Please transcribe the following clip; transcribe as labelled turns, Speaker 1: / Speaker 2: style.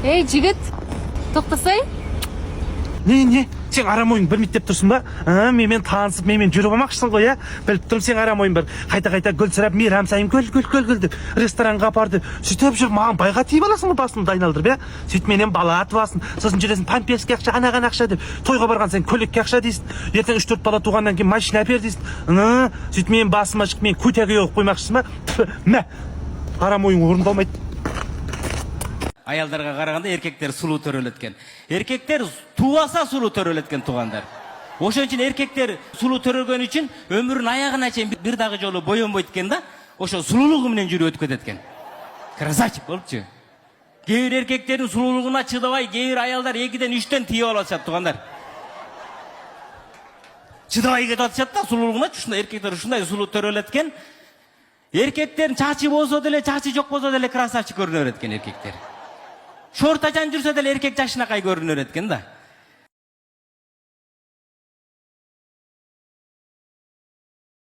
Speaker 1: Ey жигит, токтосой.
Speaker 2: Не, сен арам ойың білмейді деп тұрсың ба? Менімен танысып, менімен жүріп алмақшысың ғой, Біліп тұрмын, сен арам ойың бір. Қайта гүл сұрап, мейрам сайын гүл деп, ресторанға апарды. Сөйтіп жүр, маған байға тиіп аласың ғой басымды айналдырып, Сөйтіп менен бала атып аласың. Сосын жүресің, памперске ақша, анаған ақша деп. Тойға барған сен көйлекке ақша дейсің. Ертең 3-4 бала туғаннан кейін машина әпер дейсің. Сөйтіп мен басыма шығып, мен көтеге оғып қоймақшысың ба? Мә, арам ойың орындалмайды.
Speaker 3: Аялдарға қарағанда еркектер сұлу төрелеткен. Еркектер туаса сұлу төрелеткен туғандар. Ошон үчүн еркектер сұлу төрөлгөн үчүн өмүрүнүн аягына чейин бир дагы жолу боенбойт экен да. Ошо сулуулугу менен жүрүп өтүп кетет экен. Красавчик болупчу. Кээ бир эркектердин сулуулугуна чыдабай, кээ бир аялдар 2-ден 3-тен тийип алып атышат туғандар. Чыдабай кетип атышат да сулуулугуна. Ушундай эркектер ушундай сулуу төрөлеткен. Эркектердин чачы болсо деле, чачы жок болсо деле красавчик көрүнө берет экен эркектер. Шортачан жүрсө деле эркек жашынакай көрүнө берет экен да.